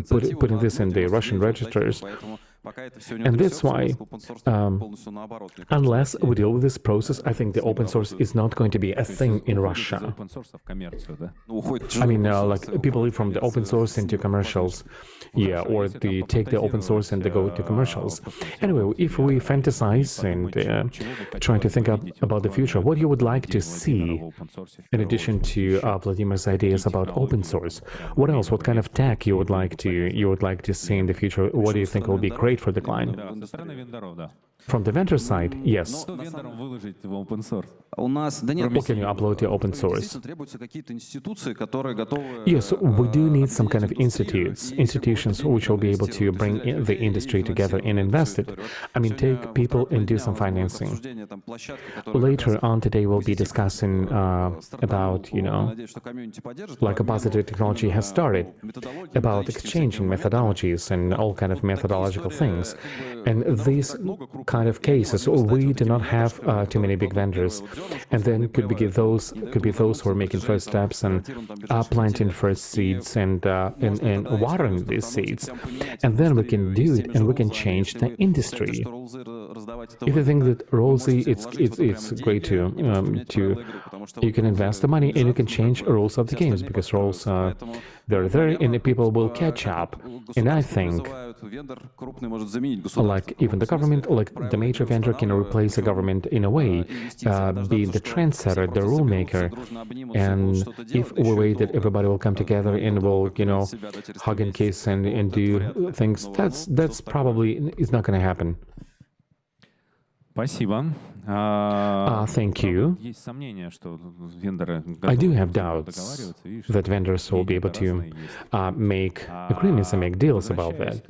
putting this in the Russian registers. And that's why, unless we deal with this process, I think the open source is not going to be a thing in Russia. I mean, people leave from the open source into commercials, or they take the open source and they go to commercials. Anyway, if we fantasize and trying to think about the future, what you would like to see, in addition to Vladimir's ideas about open source, what else? What kind of tech you would like to see in the future? What do you think will be great for the client? From the vendor side, yes. Что вендорам выложить в open source? What can you upload to open source? Требуются какие-то институции, которые готовы. Yes, we do need some kind of institutions which will be able to bring in the industry together and invest it. I mean, take people and do some financing. Later on today, we'll be discussing about, like a positive technology has started, about exchanging methodologies and all kind of methodological things. And these kind of cases, we do not have too many big vendors. And then could be those who are making first steps and planting first seeds and watering these seeds. And then we can do it and we can change the industry. If you think that Rollzy, it's great to you can invest the money and you can change rules of the games because rules they're there and people will catch up. And I think like even the government, like the major vendor can replace the government in a way, being the trendsetter, the rule maker. And if we wait that everybody will come together and will, hug and kiss and do things, that's probably is not going to happen. Спасибо. Thank you. Есть сомнения, что вендоры I do have doubts that vendors will be able to make agreements and make deals about that.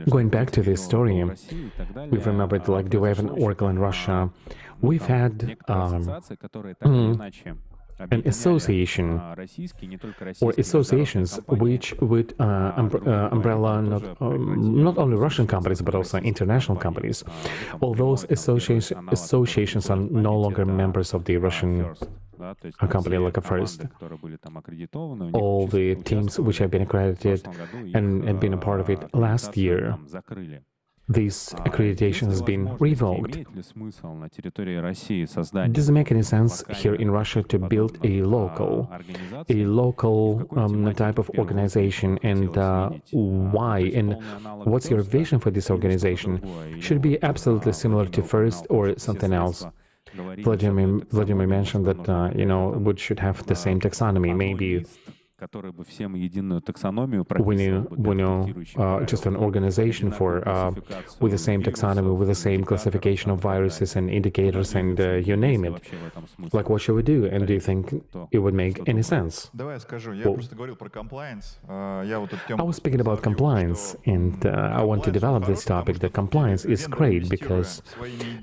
Going back to this story, we've remembered, like, do we have an Oracle in Russia? We've had an association or associations which would umbrella not only Russian companies but also international companies. All those associations are no longer members of the Russian company like a first. All the teams which have been accredited and had been a part of it last year, this accreditation has been revoked. Does it make any sense here in Russia to build a local type of organization, and why? And what's your vision for this organization? Should it be absolutely similar to FIRST or something else? Vladimir mentioned that we should have the same taxonomy. Maybe we need just an organization with the same taxonomy, with the same classification of viruses and indicators, and you name it. Like, what should we do? And do you think it would make any sense? I was speaking about compliance, and I want to develop this topic. That compliance is great because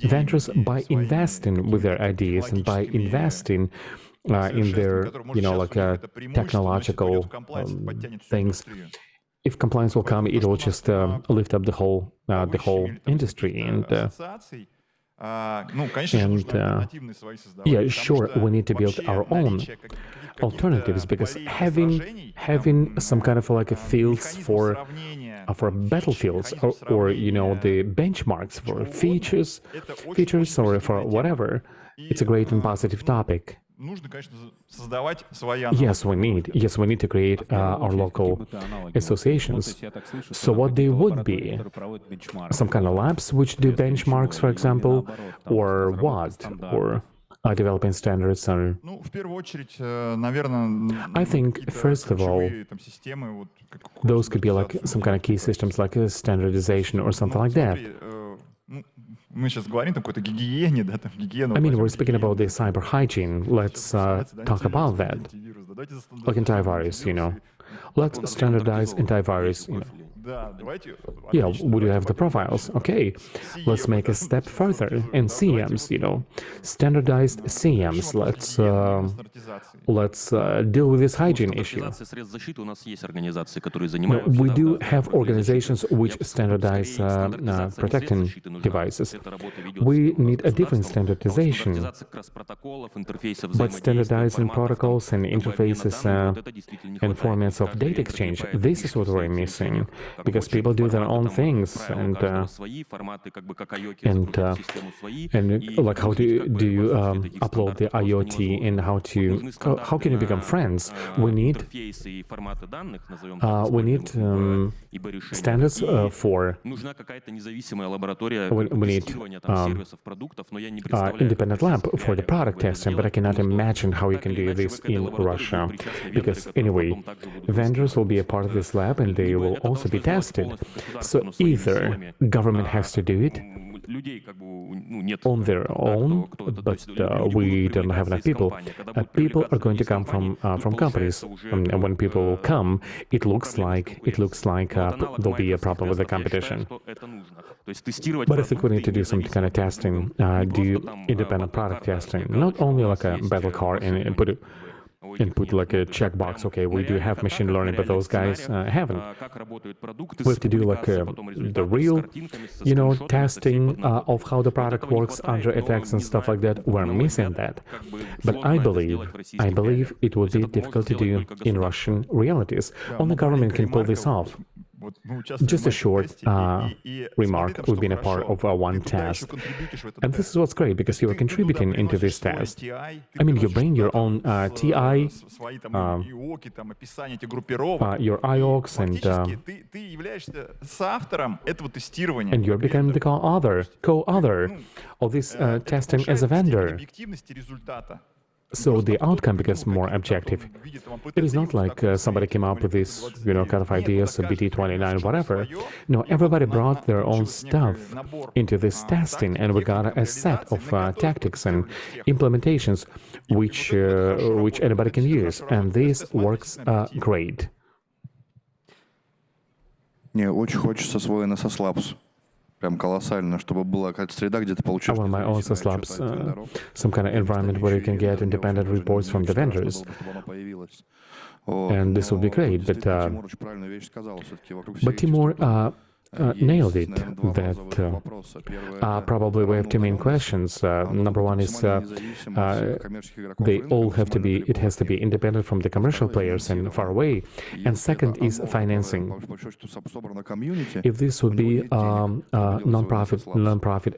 vendors, by investing with their ideas and by investing in their, technological things, if compliance will come, it will just lift up the whole industry. Yeah, sure, we need to build our own alternatives because having some kind of like a fields for battlefields or the benchmarks for features or for whatever, it's a great and positive topic. Yes, we need to create our local associations. So what they would be? Some kind of labs which do benchmarks, for example, or what? Or developing standards? Or I think, first of all, those could be like some kind of key systems like a standardization or something like that. I mean, we're speaking about the cyber hygiene. Let's talk about that. Like antivirus, Let's standardize antivirus, Yeah, would you have the profiles? Okay, let's make a step further. And CMs, standardized CMs. Let's deal with this hygiene issue. We do have organizations which standardize protecting devices. We need a different standardization, but standardizing protocols and interfaces and formats of data exchange, this is what we're missing, because people do their own things, and like how do you upload the IoT, and how can you become friends? We need standards for. We need independent lab for the product testing, but I cannot imagine how you can do this in Russia, because anyway, vendors will be a part of this lab, and they will also be tested. So either government has to do it on their own, but we don't have enough people. People are going to come from companies, and when people come, it looks like there'll be a problem with the competition. But I think we need to do some kind of testing, do independent product testing, not only like a battle car and put like a checkbox. Okay, we do have machine learning, but those guys haven't. We have to do like the real, testing of how the product works under attacks and stuff like that. We're missing that. But I believe it would be difficult to do in Russian realities. Only government can pull this off. Just a short remark. We've been a part of one test. And this is what's great, because you are contributing into this test. I mean, you bring your own TI, your IOX, and you're becoming the co-author of this testing as a vendor. So the outcome becomes more objective. It is not like somebody came up with this, kind of ideas, BT29, whatever. No, everybody brought their own stuff into this testing, and we got a set of tactics and implementations which anybody can use, and this works great. Мне очень хочется свой NSS Labs. Прям колоссально, чтобы была какая-то среда, где ты получаешь... I want my own labs, some kind of environment where you can get independent reports from the vendors. And this would be great, but Timur nailed it, that probably we have two main questions. Number one is it has to be independent from the commercial players and far away. And second is financing. If this would be non-profit,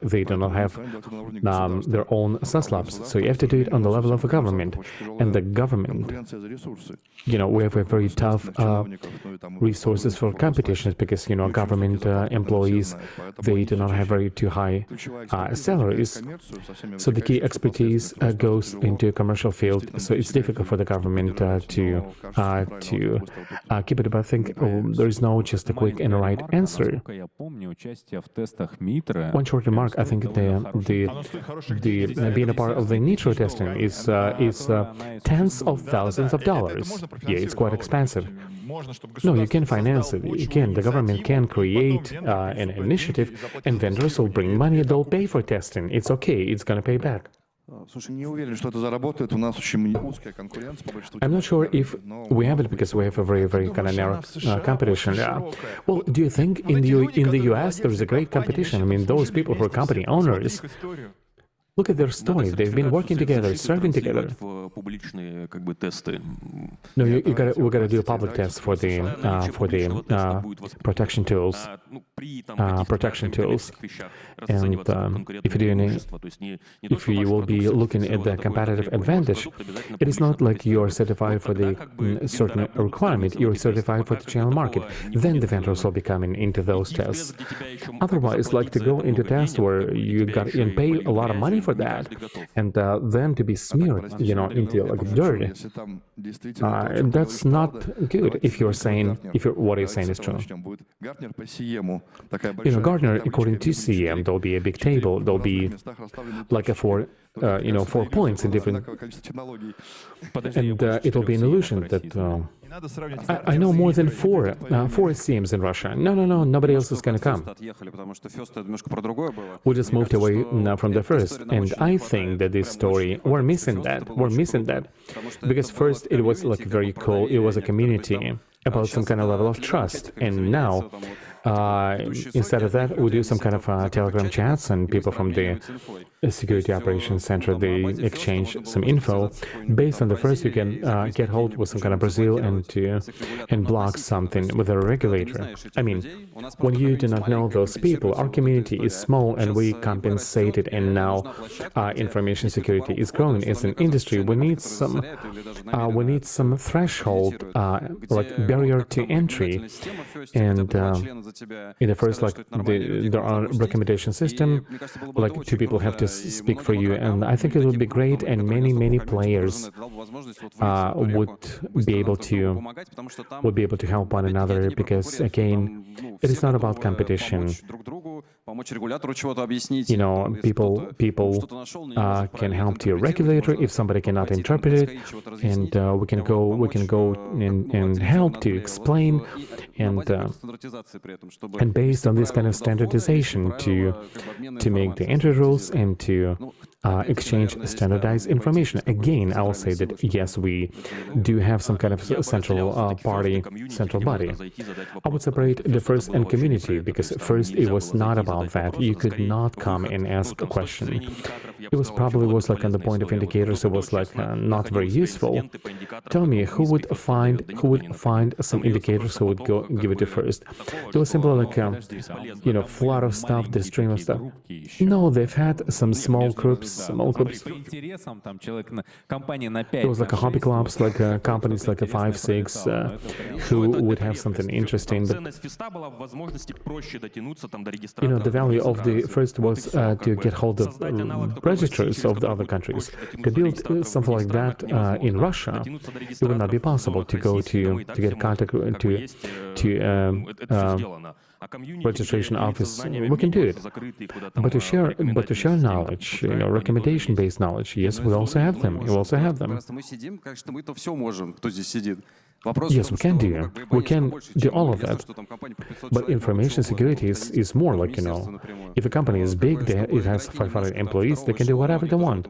they do not have their own SaaS labs. So you have to do it on the level of a government. And the government, we have a very tough resources for competitions, because, government employees, they do not have too high salaries. So the key expertise goes into a commercial field. So it's difficult for the government to keep it. But I think there is no just a quick and right answer. One short remark: I think the being a part of the Nitro testing is tens of thousands of dollars. Yeah, it's quite expensive. No, you can finance it. You can. The government can create an initiative, and vendors will bring money. They'll pay for testing. It's okay. It's going to pay back. I'm not sure if we have it, because we have a very, very kind of narrow competition. Well, do you think in the US there is a great competition? I mean, those people who are company owners, look at their story. They've been working together, serving together. No, we gotta do a public test for the protection tools. And if you will be looking at the competitive advantage, it is not like you are certified for the certain requirement. You are certified for the channel market. Then the vendors will be coming into those tests. Otherwise, like to go into tests where you got and pay a lot of money for that, and then to be smeared, into like dirt. That's not good. If what you're saying is true. Gartner, according to CM, there'll be a big table. There'll be like a 4 points in different, and it will be an illusion that I know more than four CMs in Russia. No, nobody else is going to come. We just moved away from the first, and I think that this story, we're missing that, because first it was like very cool. It was a community about some kind of level of trust, and now instead of that, we do some kind of Telegram chats, and people from the Security Operations Center, they exchange some info. Based on the first, you can get hold with some kind of Brazil and block something with a regulator. I mean, when you do not know those people, our community is small and we compensated, and now information security is growing as an industry. We need some threshold, like barrier to entry, and in the first, like, there are recommendation system, like 2 people have to speak for you, and I think it would be great, and many players would be able to help one another, because again, it is not about competition. You know, people can help to your regulator if somebody cannot interpret it, and we can go and help to explain, and based on this kind of standardization to make the entry rules and to exchange standardized information. Again, I will say that yes, we do have some kind of central body. I would separate the first and community, because first it was not about that. You could not come and ask a question. It was probably like on the point of indicators. It was like not very useful. Tell me who would find some indicators who would go give it to first. There was simply like flood of stuff, the stream of stuff. No, they've had some small groups. It was like a hobby clubs, like companies like a 5, 6 who would have something interesting. But the value of the first was to get hold of registers of the other countries. To build something like that in Russia, it would not be possible to go to get contact to registration office. We can do it, but to share knowledge, recommendation-based knowledge, yes, we also have them. Yes, we can do all of that. But information security is more like, if a company is big, it has 500 employees, they can do whatever they want.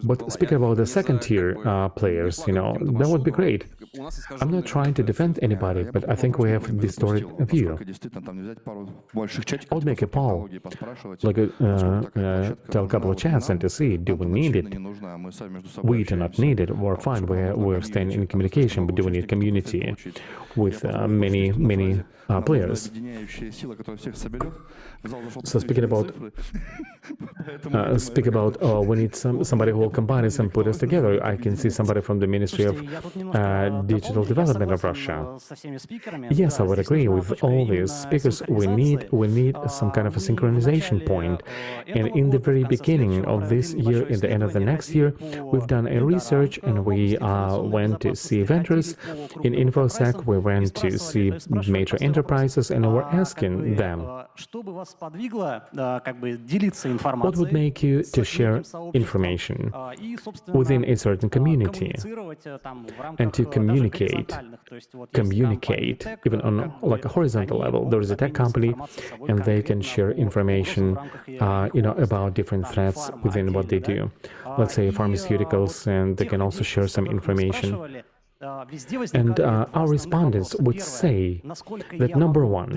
But speaking about the second-tier players, that would be great. I'm not trying to defend anybody, but I think we have a distorted view. I would make a poll, like tell a couple of chats and to see, do we need it? We do not need it. We're fine. We're staying in communication, but do we need community with many players? So speaking about we need somebody who will combine us and put us together. I can see somebody from the Ministry of Digital Development of Russia. Yes, I would agree with all these speakers. We need some kind of a synchronization point. And in the very beginning of this year, in the end of the next year, we've done a research, and we went to see vendors. In InfoSec, we went to see major enterprises, and we're asking them, what would make you to share information within a certain community and to communicate even on like a horizontal level? There is a tech company, and they can share information, about different threats within what they do. Let's say pharmaceuticals, and they can also share some information. And our respondents would say that, number one,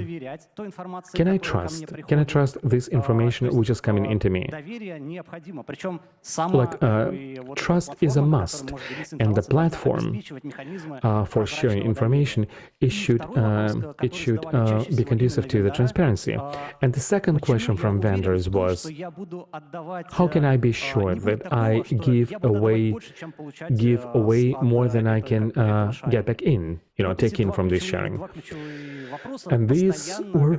can I trust this information which is coming into me? Like, trust is a must, and the platform for sharing information, it should be conducive to the transparency. And the second question from vendors was, how can I be sure that I give away more than I can get back in, take in from this sharing? And these were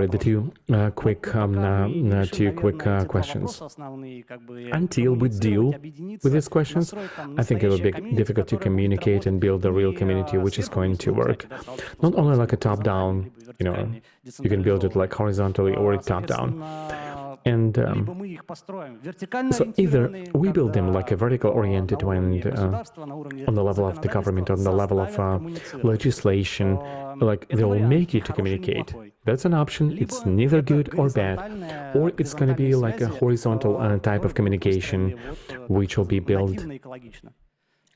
the two quick questions. Until we deal with these questions, I think it will be difficult to communicate and build a real community which is going to work. Not only like a top-down, you can build it like horizontally or top-down. And so either we build them like a vertical-oriented and on the level of the government, on the level of legislation, like they will make you to communicate. That's an option. It's neither good or bad. Or it's going to be like a horizontal type of communication, which will be built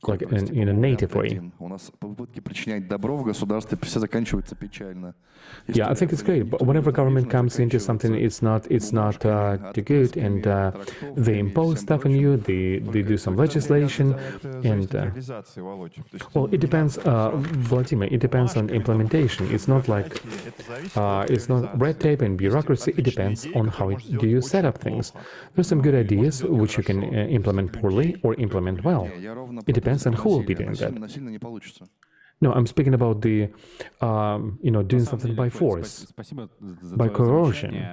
like in a native way. Yeah, I think it's great. But whenever government comes into something, it's not too good, and they impose stuff on you. They do some legislation, and well, it depends, Vladimir. It depends on implementation. It's not like it's not red tape and bureaucracy. It depends on how do you set up things. There's some good ideas which you can implement poorly or implement well. It depends on who will be doing that. No, I'm speaking about the, doing something by force, by coercion.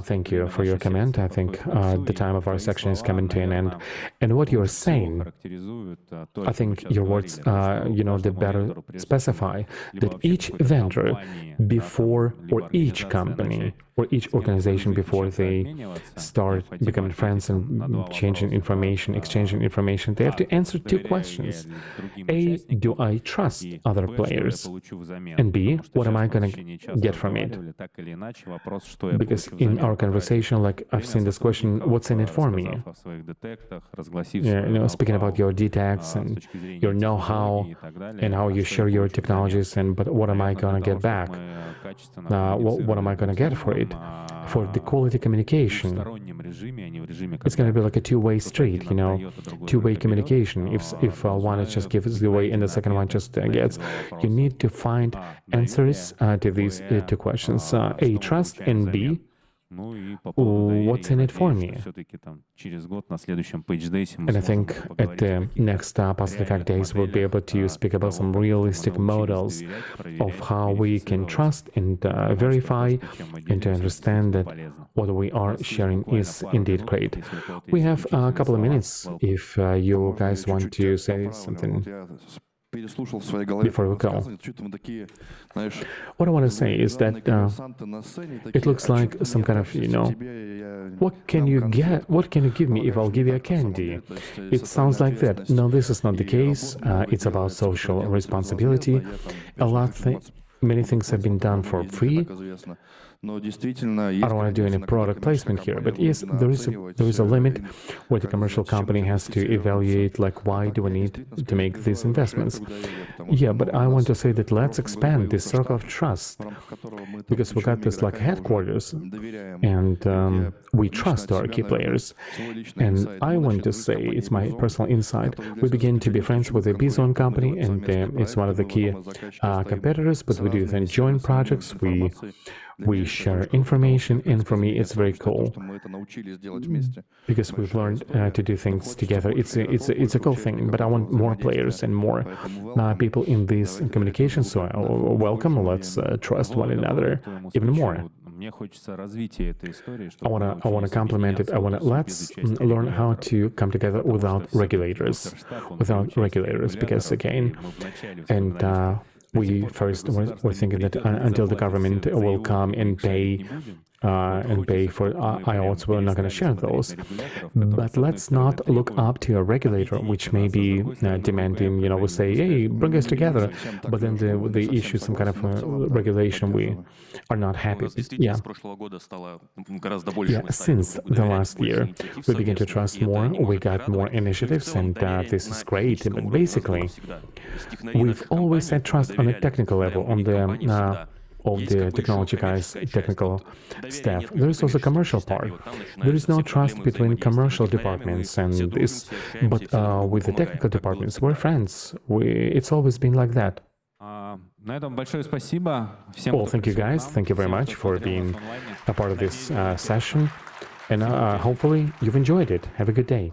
Thank you for your comment. I think the time of our section is coming to an end. And what you're saying, I think your words, they better specify that each vendor before, or each company, or each organization before they start becoming friends and exchanging information, they have to answer two questions. A, do I trust other players? And B, what am I going to get from it? Because in our conversation, like I've seen this question, what's in it for me? Speaking about your detects and your know-how and how you share your technologies, but what am I going to get back? What am I going to get for it? For the quality communication, it's going to be like a two-way street, two-way communication. If one just gives away and the second one just gets, you need to find answers to these two questions. A, trust, and B, what's in it for me? And I think at the next Puzzle Attack Days, we'll be able to speak about some realistic models of how we can trust and verify and to understand that what we are sharing is indeed great. We have a couple of minutes if you guys want to say something before we go. What I want to say is that it looks like some kind of, what can you give me if I'll give you a candy? It sounds like that. No, this is not the case. It's about social responsibility. Many things have been done for free. I don't want to do any product placement here, but yes, there is a limit where the commercial company has to evaluate, like, why do we need to make these investments? Yeah, but I want to say that let's expand this circle of trust, because we got this like headquarters, and we trust our key players. And I want to say, it's my personal insight, we begin to be friends with the Bizone company, and it's one of the key competitors, but we do then joint projects, we share information, and for me it's very cool because we've learned to do things together. It's a cool thing, but I want more players and more people in this communication, so welcome, let's trust one another even more. I want to complement it. Let's learn how to come together without regulators, because again, and we first were thinking that until the government will come and pay for IOTs, we're not going to share those. But let's not look up to a regulator, which may be demanding, we say, hey, bring us together. But then they issue some kind of regulation, we are not happy. Yeah, since the last year, we began to trust more, we got more initiatives, and this is great. But basically, we've always had trust on a technical level, on the of the technology guys, technical staff. There is also a commercial part. There is no trust between commercial departments and this, but with the technical departments, we're friends. It's always been like that. Well, thank you guys. Thank you very much for being a part of this session. And hopefully you've enjoyed it. Have a good day.